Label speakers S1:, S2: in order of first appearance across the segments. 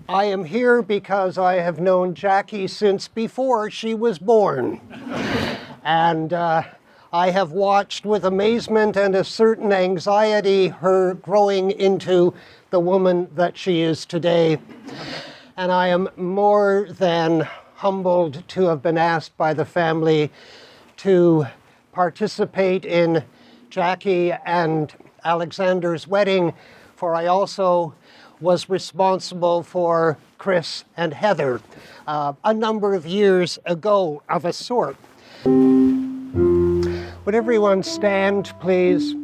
S1: I am here because I have known Jackie since before she was born. And I have watched with amazement and a certain anxiety her growing into the woman that she is today. And I am more than humbled to have been asked by the family to participate in Jackie and Alexander's wedding, for I also was responsible for Chris and Heather a number of years ago of a sort. Would everyone stand, please?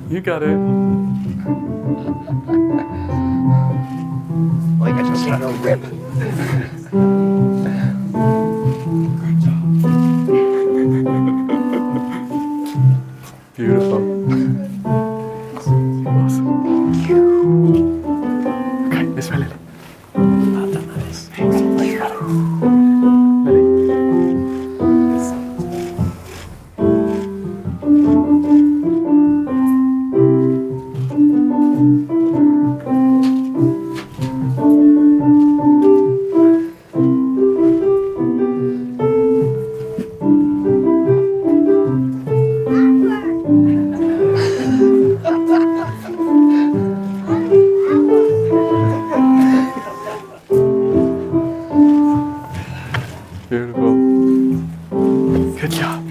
S2: You got it.
S1: Like I just had a rip.
S2: Beautiful. Awesome. Okay, this way, Lily. Beautiful. Good job.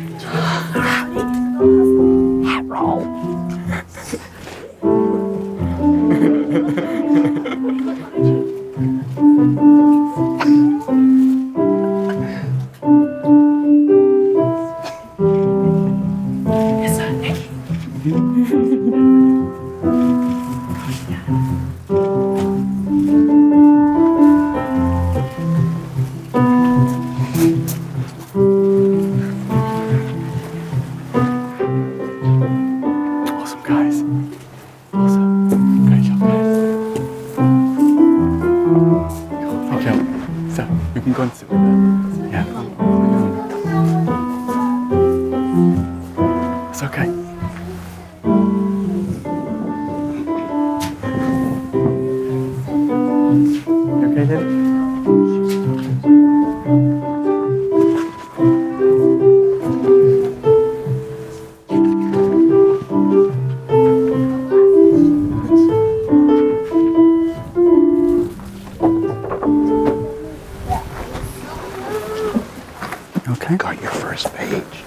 S2: Awesome, guys. Awesome. Great job, guys. Cool. Okay, so you can go and sit with them. Yeah. It's okay. You okay, Lily? Okay.
S1: Got your first page.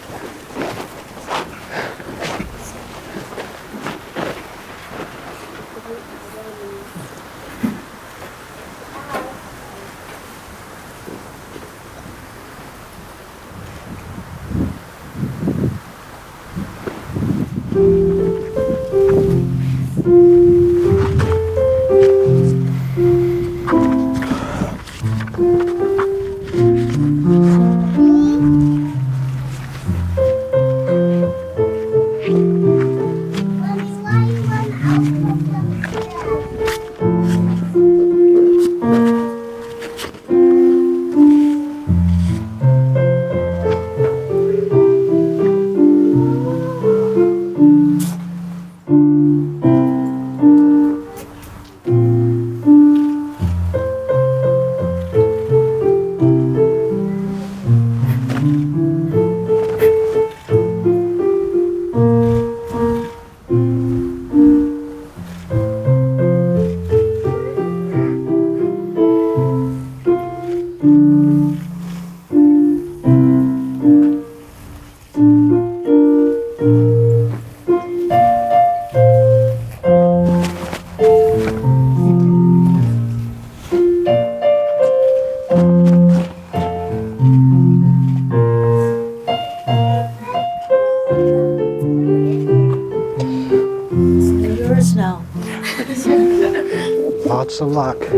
S1: Lots of luck. I'm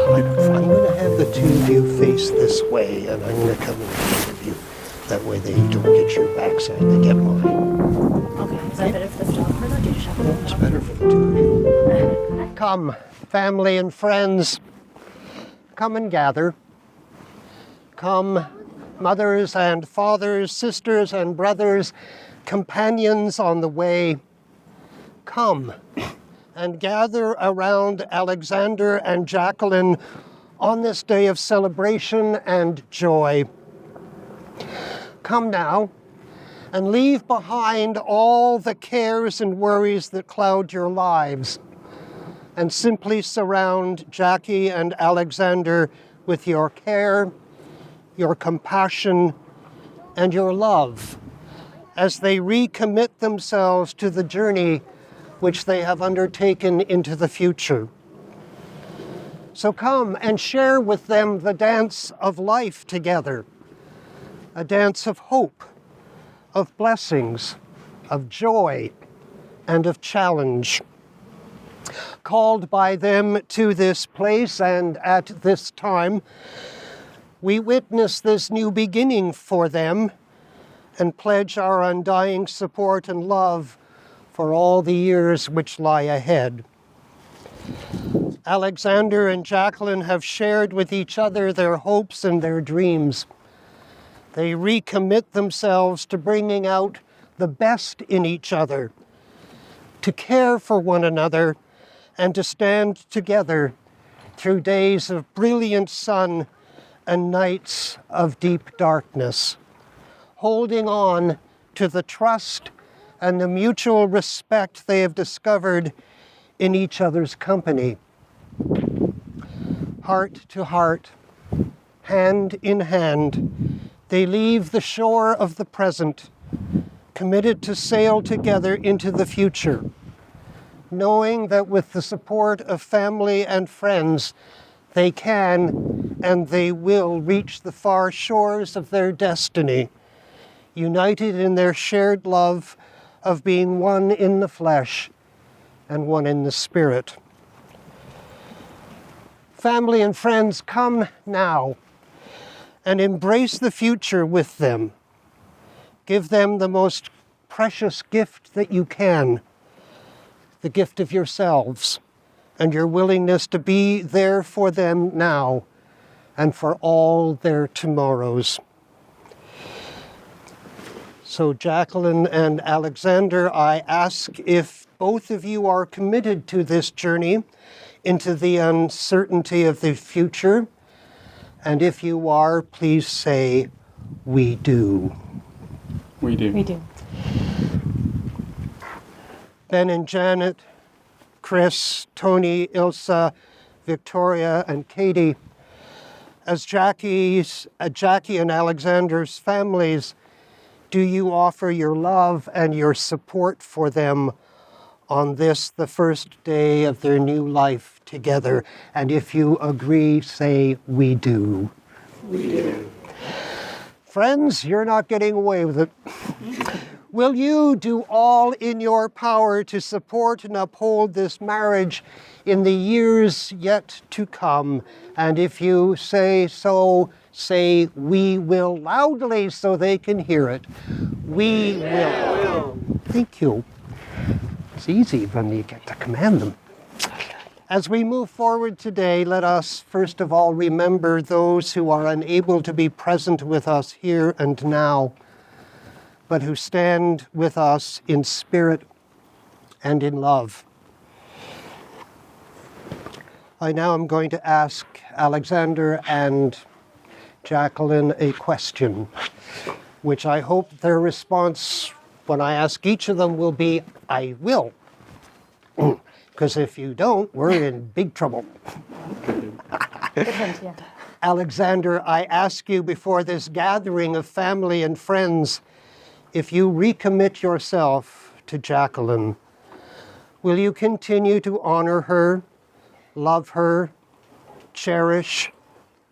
S1: going to have the two of you face this way, and I'm going to come in front of you. That way they don't get your backside, they get mine.
S3: Okay, is that better for the photographer, or do you just have
S1: It's better for the two of you. Come, family and friends. Come and gather. Come, mothers and fathers, sisters and brothers, companions on the way. Come and gather around Alexander and Jacqueline on this day of celebration and joy. Come now and leave behind all the cares and worries that cloud your lives, and simply surround Jackie and Alexander with your care, your compassion, and your love as they recommit themselves to the journey which they have undertaken into the future. So come and share with them the dance of life together, a dance of hope, of blessings, of joy, and of challenge. Called by them to this place and at this time, we witness this new beginning for them and pledge our undying support and love for all the years which lie ahead. Alexander and Jacqueline have shared with each other their hopes and their dreams. They recommit themselves to bringing out the best in each other, to care for one another, and to stand together through days of brilliant sun and nights of deep darkness, holding on to the trust and the mutual respect they have discovered in each other's company. Heart to heart, hand in hand, they leave the shore of the present, committed to sail together into the future, knowing that with the support of family and friends, they can and they will reach the far shores of their destiny, united in their shared love of being one in the flesh and one in the spirit. Family and friends, come now and embrace the future with them. Give them the most precious gift that you can, the gift of yourselves and your willingness to be there for them now and for all their tomorrows. So Jacqueline and Alexander, I ask if both of you are committed to this journey into the uncertainty of the future. And if you are, please say, "We do."
S2: We do.
S3: We do.
S1: Ben and Janet, Chris, Tony, Ilsa, Victoria, and Katie, as Jackie and Alexander's families, do you offer your love and your support for them on this, the first day of their new life together? And if you agree, say, "We do."
S2: We do.
S1: Friends, you're not getting away with it. Will you do all in your power to support and uphold this marriage in the years yet to come? And if you say so, say, "We will," loudly so they can hear it. We will. Thank you. It's easy when you get to command them. As we move forward today, let us first of all remember those who are unable to be present with us here and now, but who stand with us in spirit and in love. I now am going to ask Alexander and Jacqueline a question, which I hope their response when I ask each of them will be, "I will." Because if you don't, we're in big trouble.
S3: Good hint, yeah.
S1: Alexander, I ask you before this gathering of family and friends, if you recommit yourself to Jacqueline, will you continue to honor her, love her, cherish,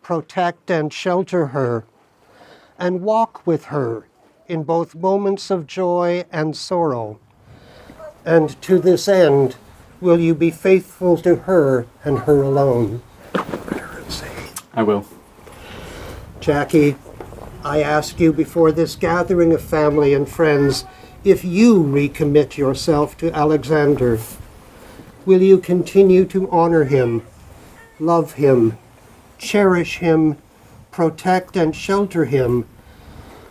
S1: protect and shelter her, and walk with her in both moments of joy and sorrow? And to this end, will you be faithful to her and her alone?
S2: I will.
S1: Jackie, I ask you before this gathering of family and friends, if you recommit yourself to Alexander, will you continue to honor him, love him, cherish him, protect and shelter him,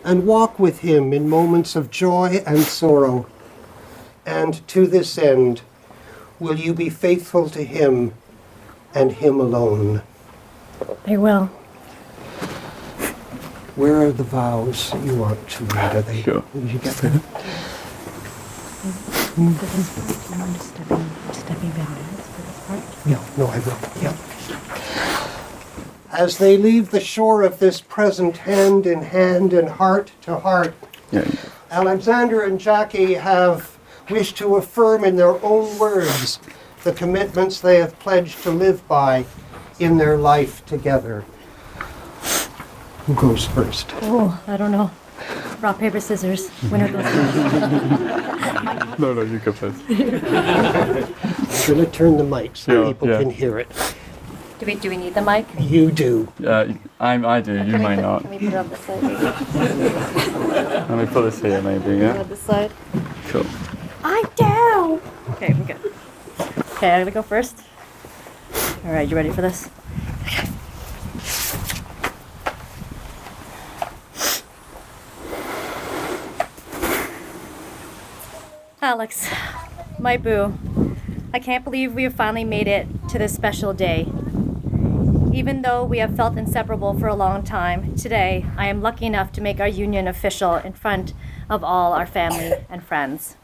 S1: and walk with him in moments of joy and sorrow? And to this end, will you be faithful to him and him alone?
S3: I will.
S1: Where are the vows you want to read? Are they?
S2: Sure.
S1: Did you get them?
S3: Stepping behind for this part.
S1: Yeah, no, I will. Yeah. As they leave the shore of this present hand in hand and heart to heart,
S2: Yeah.
S1: Alexander and Jackie have wished to affirm in their own words the commitments they have pledged to live by in their life together. Who goes first?
S3: Oh, I don't know. Rock, paper, scissors. Winner goes first.
S2: No, you go first.
S1: I'm going to turn the mic so
S2: Yeah,
S1: people
S2: yeah.
S1: can hear it.
S3: Do we need the mic?
S1: You do.
S2: I do, you might not.
S3: Can we put it on this side? Maybe?
S2: Let me put this here, maybe, yeah?
S3: On this side?
S2: Cool.
S3: I do! Okay, I'm good. Okay, I'm gonna go first. Alright, you ready for this? Alex, my boo, I can't believe we have finally made it to this special day. Even though we have felt inseparable for a long time, today I am lucky enough to make our union official in front of all our family and friends.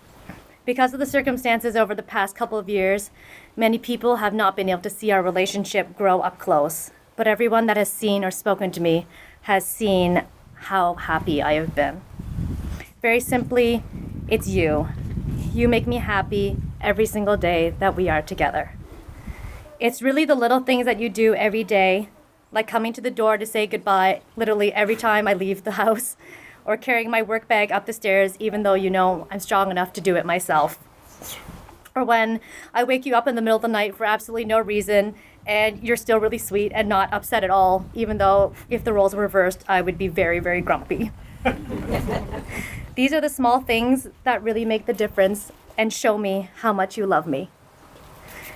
S3: Because of the circumstances over the past couple of years, many people have not been able to see our relationship grow up close. But everyone that has seen or spoken to me has seen how happy I have been. Very simply, it's you. You make me happy every single day that we are together. It's really the little things that you do every day, like coming to the door to say goodbye literally every time I leave the house, or carrying my work bag up the stairs even though you know I'm strong enough to do it myself. Or when I wake you up in the middle of the night for absolutely no reason and you're still really sweet and not upset at all, even though if the roles were reversed, I would be very, very grumpy. These are the small things that really make the difference and show me how much you love me.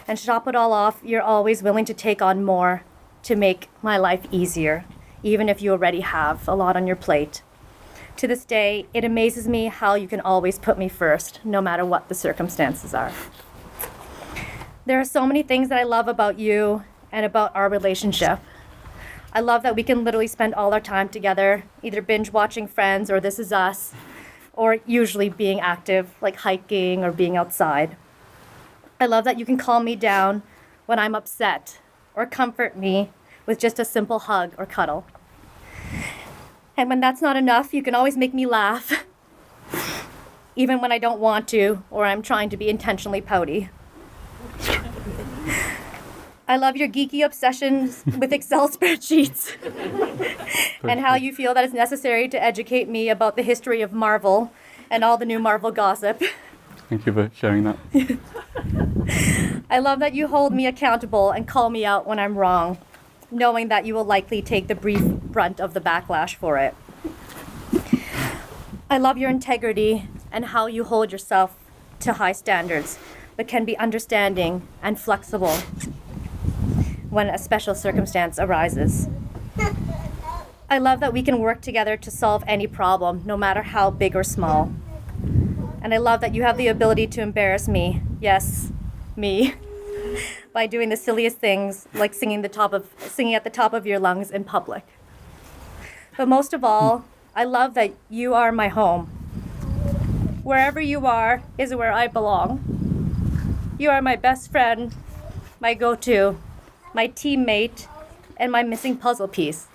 S3: And to top it all off, you're always willing to take on more to make my life easier, even if you already have a lot on your plate. To this day, it amazes me how you can always put me first, no matter what the circumstances are. There are so many things that I love about you and about our relationship. I love that we can literally spend all our time together, either binge watching Friends or This Is Us, or usually being active, like hiking or being outside. I love that you can calm me down when I'm upset, or comfort me with just a simple hug or cuddle. And when that's not enough, you can always make me laugh, even when I don't want to, or I'm trying to be intentionally pouty. I love your geeky obsessions with Excel spreadsheets and how you feel that it's necessary to educate me about the history of Marvel and all the new Marvel gossip.
S2: Thank you for sharing that.
S3: I love that you hold me accountable and call me out when I'm wrong, knowing that you will likely take the brief brunt of the backlash for it. I love your integrity and how you hold yourself to high standards, but can be understanding and flexible when a special circumstance arises. I love that we can work together to solve any problem, no matter how big or small. And I love that you have the ability to embarrass me, yes, me, by doing the silliest things, like singing at the top of your lungs in public. But most of all, I love that you are my home. Wherever you are is where I belong. You are my best friend, my go-to, my teammate, and my missing puzzle piece.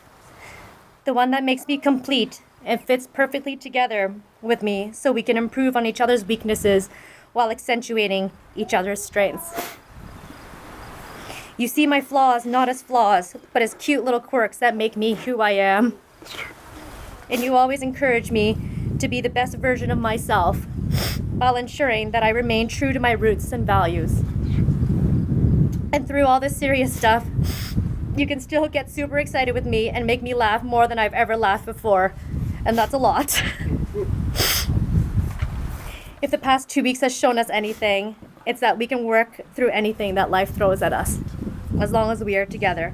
S3: The one that makes me complete and fits perfectly together with me so we can improve on each other's weaknesses while accentuating each other's strengths. You see my flaws not as flaws, but as cute little quirks that make me who I am. And you always encourage me to be the best version of myself while ensuring that I remain true to my roots and values. And through all this serious stuff, you can still get super excited with me and make me laugh more than I've ever laughed before. And that's a lot. If the past 2 weeks has shown us anything, it's that we can work through anything that life throws at us, as long as we are together.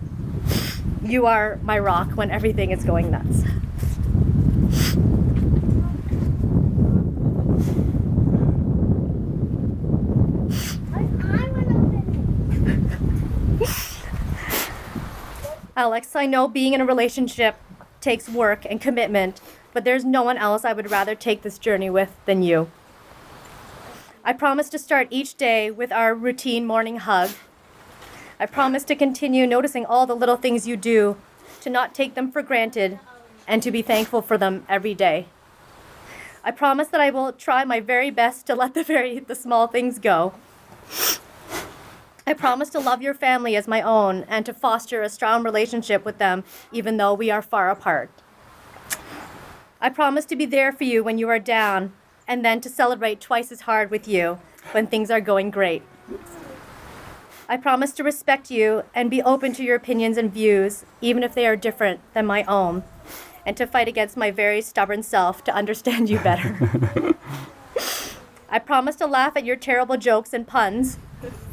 S3: You are my rock when everything is going nuts. Alex, I know being in a relationship takes work and commitment, but there's no one else I would rather take this journey with than you. I promise to start each day with our routine morning hug. I promise to continue noticing all the little things you do, to not take them for granted, and to be thankful for them every day. I promise that I will try my very best to let the small things go. I promise to love your family as my own and to foster a strong relationship with them, even though we are far apart. I promise to be there for you when you are down, and then to celebrate twice as hard with you when things are going great. I promise to respect you and be open to your opinions and views, even if they are different than my own, and to fight against my very stubborn self to understand you better. I promise to laugh at your terrible jokes and puns,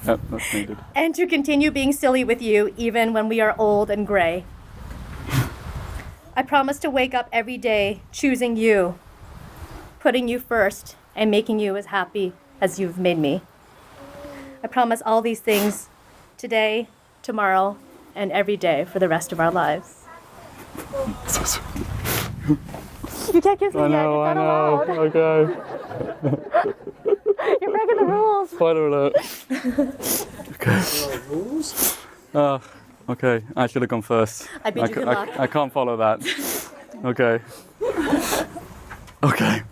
S2: Yep, that's needed.
S3: and to continue being silly with you even when we are old and gray. I promise to wake up every day choosing you, putting you first, and making you as happy as you've made me. I promise all these things today, tomorrow, and every day for the rest of our lives.
S2: So sweet.
S3: You can't kiss me
S2: I
S3: yet,
S2: know,
S3: it's not allowed.
S2: Okay.
S3: You're breaking the rules.
S2: Spoiler alert. Okay. Okay, I should have gone first.
S3: I bid you good luck.
S2: I can't follow that. Okay. Okay.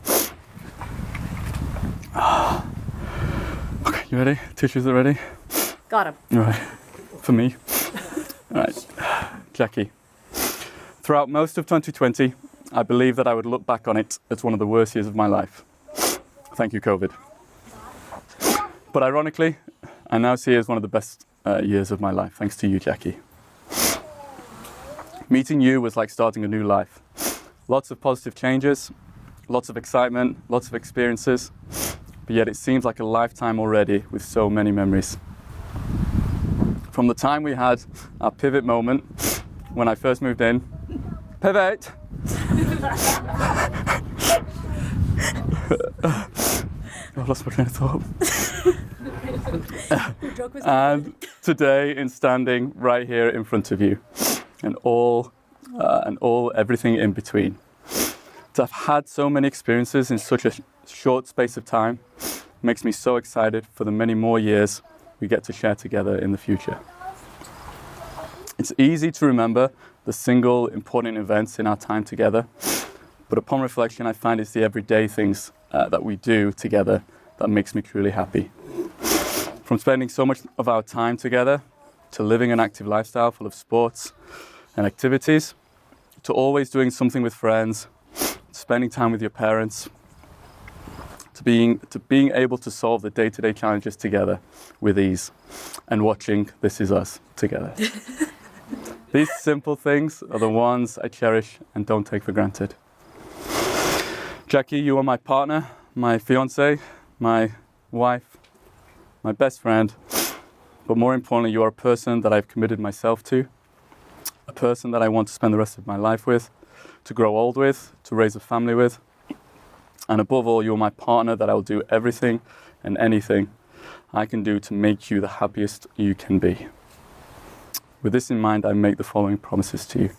S2: Okay, you ready? Tissues are ready?
S3: Got him.
S2: All right. For me. All right. Jackie. Throughout most of 2020, I believe that I would look back on it as one of the worst years of my life. Thank you, COVID. But ironically, I now see it as one of the best years of my life, thanks to you, Jackie. Meeting you was like starting a new life. Lots of positive changes, lots of excitement, lots of experiences, but yet it seems like a lifetime already with so many memories. From the time we had our pivot moment, when I first moved in, pivot! I lost my train of thought. And today in standing right here in front of you, and everything in between. To have had so many experiences in such a short space of time makes me so excited for the many more years we get to share together in the future. It's easy to remember the single important events in our time together, but upon reflection, I find it's the everyday things that we do together that makes me truly happy. From spending so much of our time together, to living an active lifestyle full of sports and activities, to always doing something with friends, spending time with your parents, to being able to solve the day-to-day challenges together with ease, and watching This Is Us together. These simple things are the ones I cherish and don't take for granted. Jackie, you are my partner, my fiance, my wife, my best friend, but more importantly, you are a person that I've committed myself to, a person that I want to spend the rest of my life with, to grow old with, to raise a family with, and above all, you're my partner that I will do everything and anything I can do to make you the happiest you can be. With this in mind, I make the following promises to you.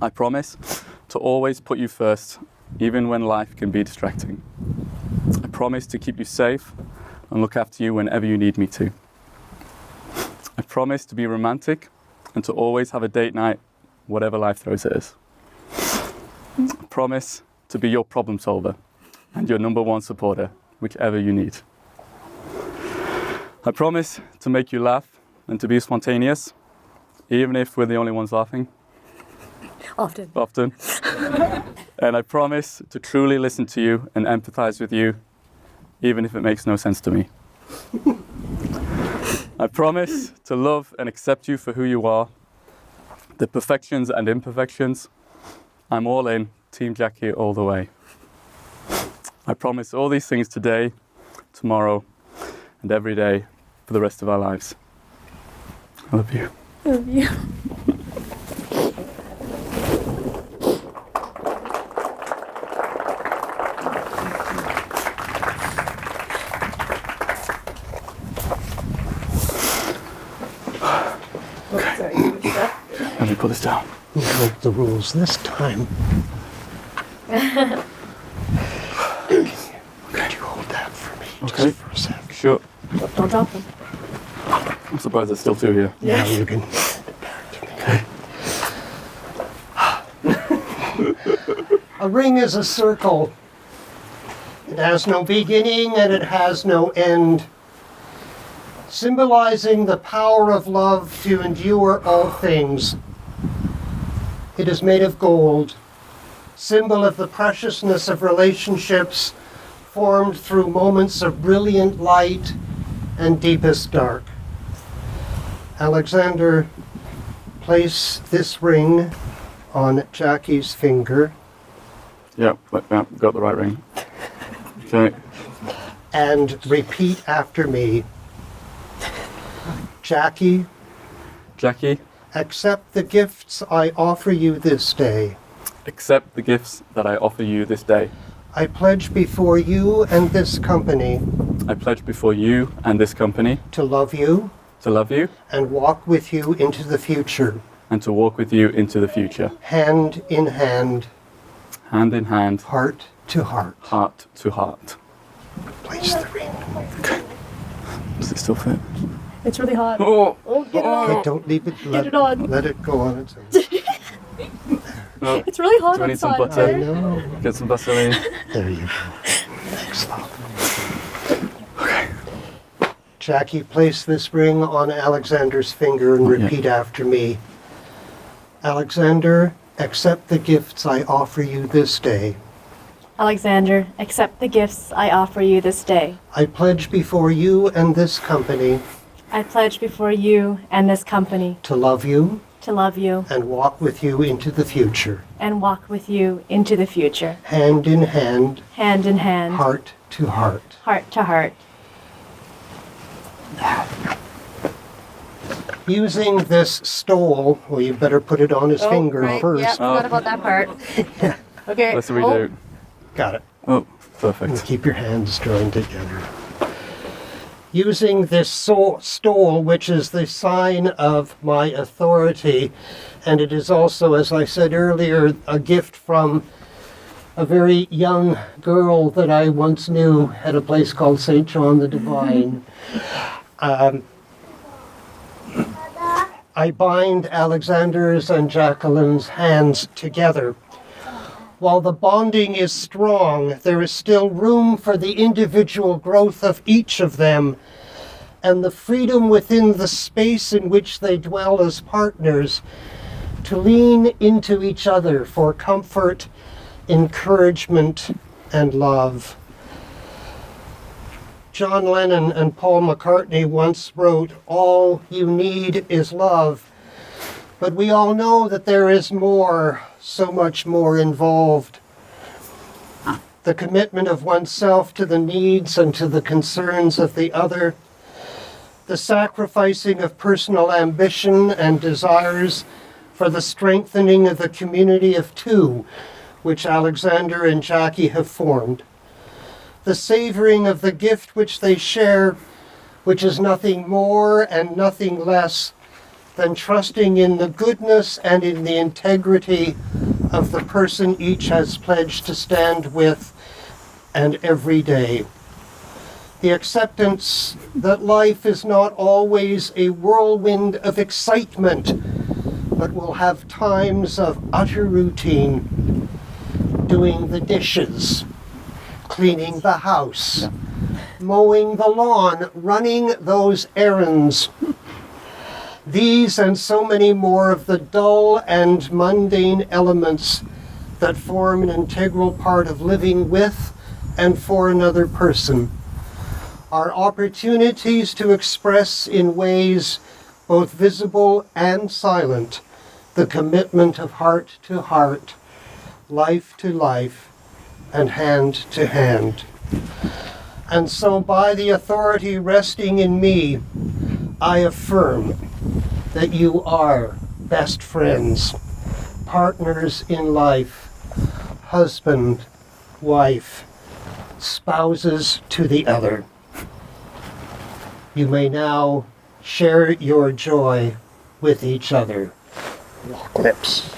S2: I promise to always put you first, even when life can be distracting. I promise to keep you safe and look after you whenever you need me to. I promise to be romantic and to always have a date night, whatever life throws at us. I promise to be your problem solver and your number one supporter, whichever you need. I promise to make you laugh and to be spontaneous, even if we're the only ones laughing. Often. And I promise to truly listen to you and empathize with you, even if it makes no sense to me. I promise to love and accept you for who you are, the perfections and imperfections. I'm all in, Team Jackie all the way. I promise all these things today, tomorrow, and every day for the rest of our lives. I love you.
S4: I love you.
S2: Let me put this down.
S1: You broke the rules this time. Could you hold that for me
S2: Okay.
S1: just for a sec?
S2: Sure.
S4: Don't drop them.
S2: I'm surprised there's still 2 here.
S1: Now you can. A ring is a circle. It has no beginning and it has no end, symbolizing the power of love to endure all things. It is made of gold, symbol of the preciousness of relationships formed through moments of brilliant light and deepest dark. Alexander, place this ring on Jackie's finger
S2: Yeah, got the right ring. Okay.
S1: and repeat after me. Jackie,
S2: Jackie,
S1: accept the gifts I offer you this day.
S2: accept the gifts that I offer you this day.
S1: I pledge before you and this company
S2: I pledge before you and this company
S1: to love you
S2: to love you
S1: and walk with you into the future,
S2: and to walk with you into the future,
S1: hand in hand,
S2: hand in hand,
S1: heart to heart.
S2: heart to heart.
S1: Place the ring.
S2: Does it still fit?
S4: It's really hot.
S2: Oh!
S4: Oh, get it on.
S1: Okay, don't leave it.
S4: Get it on.
S1: Let it go on its own.
S2: No.
S4: It's really hot
S2: Do I need some
S4: outside.
S2: butter?
S1: I know.
S2: Get some Vaseline.
S1: There you go. Stop.
S2: Okay.
S1: Jackie, place this ring on Alexander's finger and
S2: Yeah.
S1: repeat after me. Alexander, accept the gifts I offer you this day.
S3: Alexander, accept the gifts I offer you this day.
S1: I pledge before you and this company
S3: I pledge before you and this company
S1: to love you
S3: to love you
S1: and walk with you into the future,
S3: and walk with you into the future,
S1: hand in hand,
S3: hand in hand,
S1: heart to heart.
S3: heart to heart.
S1: Using this stole, well, you better put it on his finger
S4: right.
S1: first.
S4: Yeah, forgot about that part. Okay.
S2: Let's redo it.
S1: Got it.
S2: Oh,
S1: And
S2: perfect.
S1: keep your hands joined together. Using this stole, which is the sign of my authority, and it is also, as I said earlier, a gift from a very young girl that I once knew at a place called St. John the Divine. I bind Alexander's and Jacqueline's hands together. While the bonding is strong, there is still room for the individual growth of each of them and the freedom within the space in which they dwell as partners to lean into each other for comfort, encouragement, and love. John Lennon and Paul McCartney once wrote, "All you need is love." But we all know that there is more, so much more involved. The commitment of oneself to the needs and to the concerns of the other, the sacrificing of personal ambition and desires for the strengthening of the community of two, which Alexander and Jackie have formed, the savoring of the gift which they share, which is nothing more and nothing less than trusting in the goodness and in the integrity of the person each has pledged to stand with and every day. The acceptance that life is not always a whirlwind of excitement, but will have times of utter routine, doing the dishes, cleaning the house, mowing the lawn, running those errands. These and so many more of the dull and mundane elements that form an integral part of living with and for another person are opportunities to express in ways both visible and silent the commitment of heart to heart, life to life, and hand to hand. And so by the authority resting in me, I affirm that you are best friends, partners in life, husband, wife, spouses to the other. You may now share your joy with each other. Lips.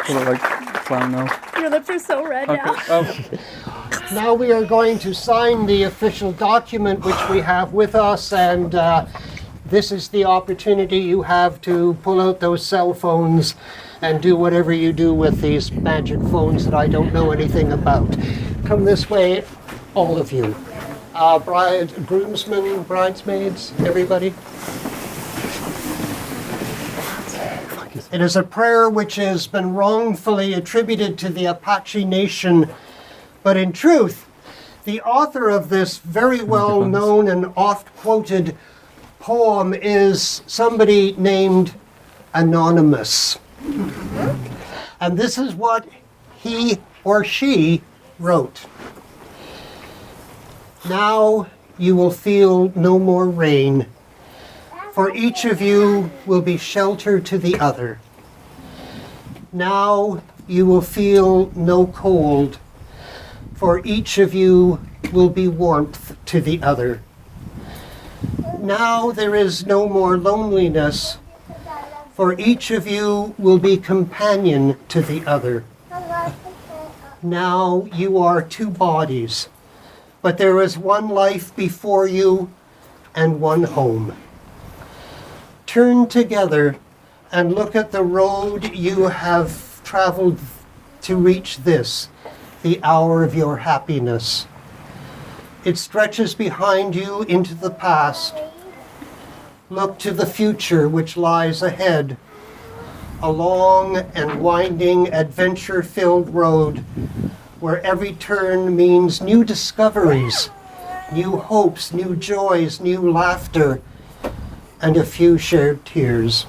S2: Like clown nose.
S3: Your lips are so red now.
S1: Now we are going to sign the official document which we have with us, and this is the opportunity you have to pull out those cell phones and do whatever you do with these magic phones that I don't know anything about. Come this way, all of you. Groomsmen, bridesmaids, everybody. It is a prayer which has been wrongfully attributed to the Apache Nation, but in truth, the author of this very well-known and oft-quoted poem is somebody named Anonymous. And this is what he or she wrote. Now you will feel no more rain, for each of you will be shelter to the other. Now you will feel no cold, for each of you will be warmth to the other. Now there is no more loneliness, for each of you will be companion to the other. Now you are two bodies, but there is one life before you and one home. Turn together and look at the road you have traveled to reach this, the hour of your happiness. It stretches behind you into the past. Look to the future which lies ahead, a long and winding adventure-filled road where every turn means new discoveries, new hopes, new joys, new laughter, and a few shared tears.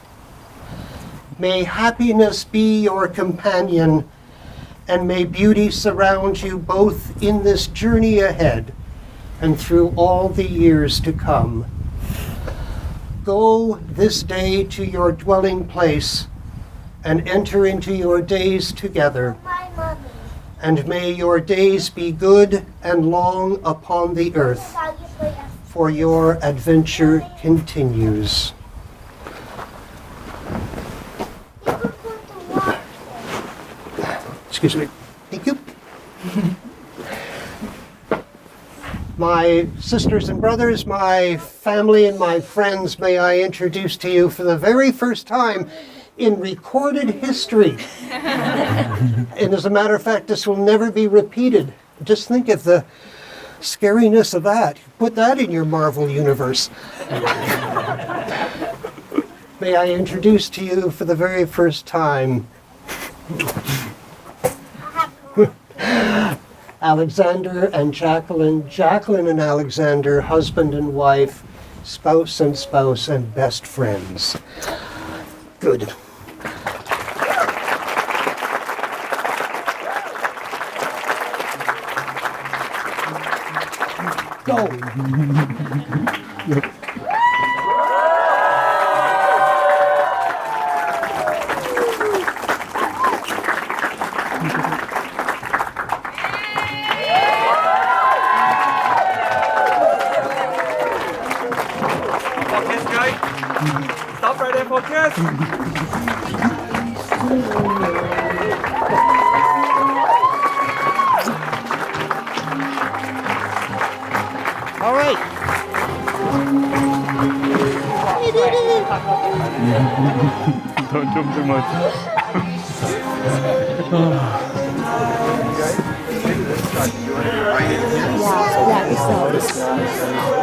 S1: May happiness be your companion, and may beauty surround you both in this journey ahead and through all the years to come. Go this day to your dwelling place and enter into your days together. And may your days be good and long upon the earth, for your adventure continues. Excuse me. Thank you. My sisters and brothers, my family and my friends, may I introduce to you for the very first time in recorded history. And as a matter of fact, this will never be repeated. Just think of the scariness of that. Put that in your Marvel universe. May I introduce to you for the very first time Alexander and Jacqueline, Jacqueline and Alexander, husband and wife, spouse and best friends. Good. Go.
S5: Stop right there for a kiss.
S1: All right.
S2: Don't jump too much.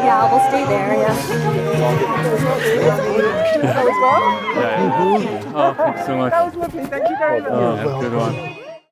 S4: Yeah,
S3: We'll stay there, yeah.
S2: Yeah. Oh, thanks so much.
S5: That was lovely. Thank you very much.
S2: Oh, good one.